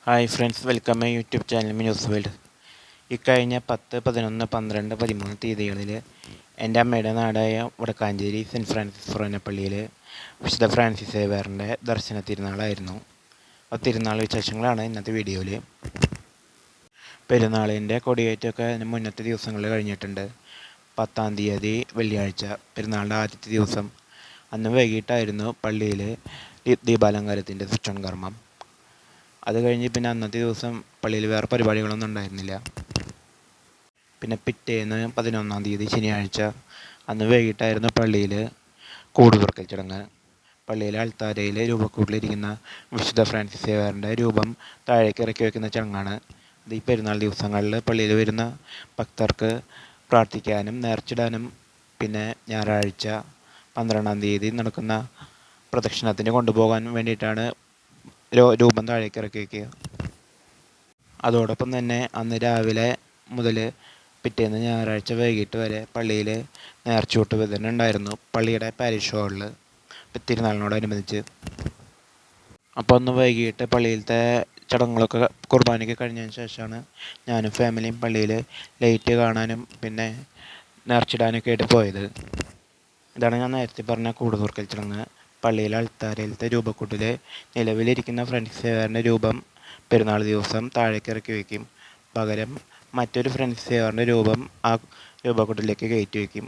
Hi friends, welcome my YouTube channel news world. ഇക്കഴിഞ്ഞ 10, 11, 12, 13 തീയതികളിൽ എൻ്റെ അമ്മയുടെ നാടായ വടക്കാഞ്ചേരി സെൻറ്റ് ഫ്രാൻസിസ് ഫൊറോന പള്ളിയിൽ വിശുദ്ധ ഫ്രാൻസിസ് സേവ്യറിൻ്റെ ദർശന തിരുനാളായിരുന്നു. ആ തിരുനാൾ വിശേഷങ്ങളാണ് ഇന്നത്തെ വീഡിയോയിൽ. പെരുന്നാളിൻ്റെ കൊടിയേറ്റമൊക്കെ അതിന് മുന്നത്തെ ദിവസങ്ങളിൽ കഴിഞ്ഞിട്ടുണ്ട്. 10-ാം തീയതി വെള്ളിയാഴ്ച പെരുന്നാളിൻ്റെ ആദ്യത്തെ ദിവസം അന്ന് വൈകിട്ടായിരുന്നു പള്ളിയിൽ ദീപാലങ്കാരത്തിൻ്റെ സ്വിച്ച് ഓൺ കർമ്മം. അത് കഴിഞ്ഞ് പിന്നെ അന്നത്തെ ദിവസം പള്ളിയിൽ വേറെ പരിപാടികളൊന്നും ഉണ്ടായിരുന്നില്ല. പിന്നെ പിറ്റേന്ന് 11-ാം തീയതി ശനിയാഴ്ച അന്ന് വൈകിട്ടായിരുന്നു പള്ളിയിൽ കൂടുതുറക്കൽ ചടങ്ങ്. പള്ളിയിലെ അൾത്താരയിൽ രൂപക്കൂട്ടിലിരിക്കുന്ന വിശുദ്ധ ഫ്രാൻസിസ് സേവ്യറിൻ്റെ രൂപം താഴേക്ക് ഇറക്കി വയ്ക്കുന്ന ചടങ്ങാണ്. ഇത് ഈ പെരുന്നാൾ ദിവസങ്ങളിൽ പള്ളിയിൽ വരുന്ന ഭക്തർക്ക് പ്രാർത്ഥിക്കാനും നേർച്ചിടാനും പിന്നെ ഞായറാഴ്ച 12-ാം തീയതി നടക്കുന്ന പ്രദക്ഷിണത്തിന് കൊണ്ടുപോകാൻ വേണ്ടിയിട്ടാണ് രൂപം താഴേക്ക് ഇറക്കി വയ്ക്കുക. അതോടൊപ്പം തന്നെ അന്ന് രാവിലെ മുതൽ പിറ്റേന്ന് ഞായറാഴ്ച വൈകിട്ട് വരെ പള്ളിയിൽ നേർച്ചൂട്ട് വിതരണം ഉണ്ടായിരുന്നു, പള്ളിയുടെ പാരിഷ് ഹാളിൽ തിരുനാളിനോടനുബന്ധിച്ച്. അപ്പോൾ ഒന്ന് വൈകിട്ട് പള്ളിയിലത്തെ ചടങ്ങുകളൊക്കെ കുർബാനയ്ക്ക് കഴിഞ്ഞതിന് ശേഷമാണ് ഞാനും ഫാമിലിയും പള്ളിയിൽ ലൈറ്റ് കാണാനും പിന്നെ നേർച്ചിടാനൊക്കെ ആയിട്ട് പോയത്. ഇതാണ് ഞാൻ നേരത്തെ പറഞ്ഞ കൂടുതുറക്കൽ ചടങ്ങ്. പള്ളിയിലെ അൾത്താരയിലത്തെ രൂപക്കൂട്ടിൽ നിലവിലിരിക്കുന്ന ഫ്രാൻസിസ് സേവ്യറിൻ്റെ രൂപം പെരുന്നാൾ ദിവസം താഴേക്ക് ഇറക്കി വയ്ക്കും. പകരം മറ്റൊരു ഫ്രാൻസിസ് സേവ്യറിൻ്റെ രൂപം ആ രൂപക്കൂട്ടിലേക്ക് കയറ്റി വയ്ക്കും.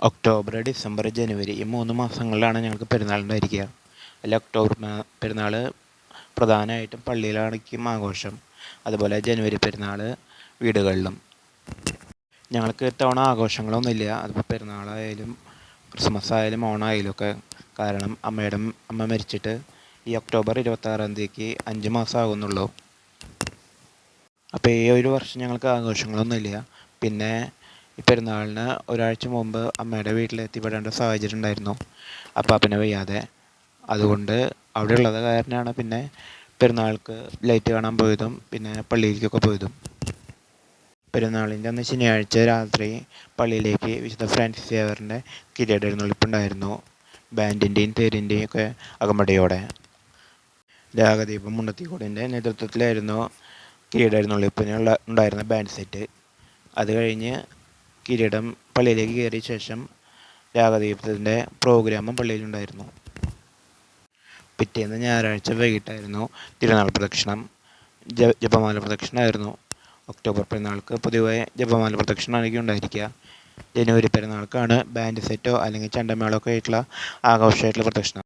ഒക്ടോബർ, ഡിസംബർ, ജനുവരി ഈ 3 മാസങ്ങളിലാണ് ഞങ്ങൾക്ക് പെരുന്നാളുണ്ടായിരിക്കുക. അതിൽ ഒക്ടോബർ പെരുന്നാൾ പ്രധാനമായിട്ടും പള്ളിയിലായിരിക്കും ആഘോഷം. അതുപോലെ ജനുവരി പെരുന്നാൾ വീടുകളിലും. ഞങ്ങൾക്ക് ഇത്തവണ ആഘോഷങ്ങളൊന്നുമില്ല. അതിപ്പോൾ പെരുന്നാളായാലും ക്രിസ്മസ് ആയാലും ഓണായാലും ഒക്കെ. കാരണം അമ്മ മരിച്ചിട്ട് ഈ ഒക്ടോബർ 26-ാം തീയതിക്ക് 5 മാസം ആകുന്നുള്ളൂ. അപ്പോൾ ഈ ഒരു വർഷം ഞങ്ങൾക്ക് ആഘോഷങ്ങളൊന്നുമില്ല. പിന്നെ ഈ പെരുന്നാളിന് ഒരാഴ്ച മുമ്പ് അമ്മയുടെ വീട്ടിലെത്തിപ്പെടേണ്ട സാഹചര്യം ഉണ്ടായിരുന്നു, അപ്പാപ്പന് വയ്യാതെ. അതുകൊണ്ട് അവിടെ ഉള്ളത് കാരണമാണ് പിന്നെ പെരുന്നാൾക്ക് ലൈറ്റ് കാണാൻ പോയതും പിന്നെ പള്ളിയിലേക്കൊക്കെ പോയതും. പെരുന്നാളിൻ്റെ അന്ന് ശനിയാഴ്ച രാത്രി പള്ളിയിലേക്ക് വിശുദ്ധ ഫ്രാൻസിസ് സേവ്യറിൻ്റെ കിരീട എഴുന്നള്ളിപ്പുണ്ടായിരുന്നു, ബാൻഡിൻ്റെയും തേരിൻ്റെയും ഒക്കെ അകമ്പടിയോടെ. രാഗദീപം മുണ്ടത്തിക്കോടിൻ്റെ നേതൃത്വത്തിലായിരുന്നു കിരീട എഴുന്നള്ളിപ്പിനുള്ള ഉണ്ടായിരുന്ന ബാൻഡ് സെറ്റ്. അത് കഴിഞ്ഞ് കിരീടം പള്ളിയിലേക്ക് കയറിയ ശേഷം രാഗദീപത്തിൻ്റെ പ്രോഗ്രാമും പള്ളിയിലുണ്ടായിരുന്നു. പിറ്റേന്ന് ഞായറാഴ്ച വൈകിട്ടായിരുന്നു തിരുനാൾ പ്രദക്ഷിണം. ജപമാല പ്രദക്ഷിണമായിരുന്നു. ഒക്ടോബർ പെരുന്നാൾക്ക് പൊതുവെ ജപമാല പ്രദക്ഷിണമായിരിക്കും ഉണ്ടായിരിക്കുക. ജനുവരി പെരുന്നാൾക്കാണ് ബാൻഡ് സെറ്റോ അല്ലെങ്കിൽ ചെണ്ടമേളമൊക്കെ ആയിട്ടുള്ള ആഘോഷമായിട്ടുള്ള പ്രദക്ഷിണം.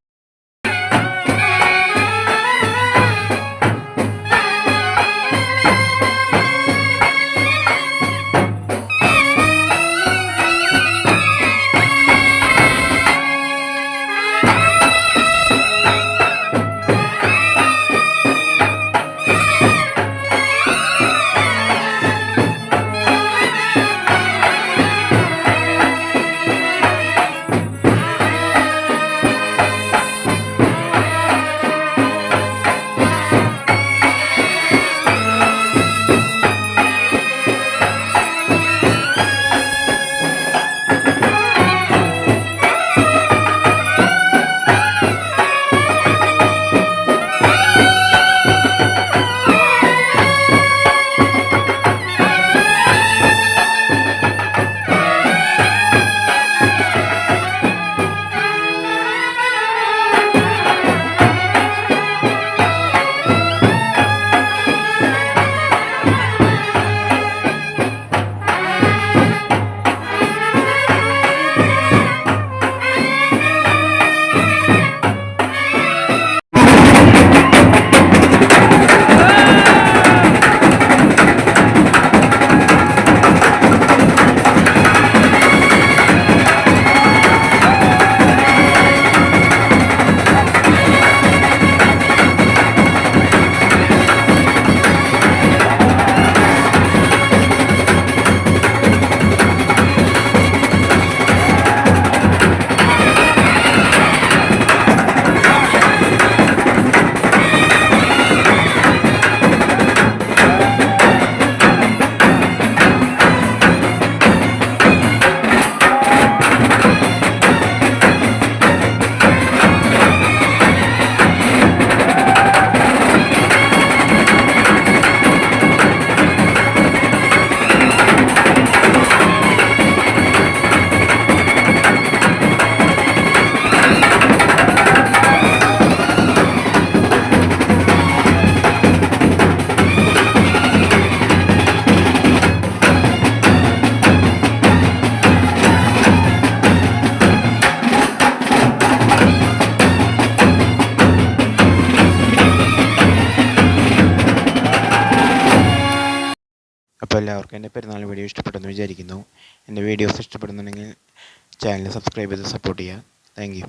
അപ്പോൾ എല്ലാവർക്കും എൻ്റെ പെരുന്നാൾ വീഡിയോ ഇഷ്ടപ്പെട്ടെന്ന് വിചാരിക്കുന്നു. എൻ്റെ വീഡിയോസ് ഇഷ്ടപ്പെടുന്നുണ്ടെങ്കിൽ ചാനൽ സബ്സ്ക്രൈബ് ചെയ്ത് സപ്പോർട്ട് ചെയ്യുക. Thank you.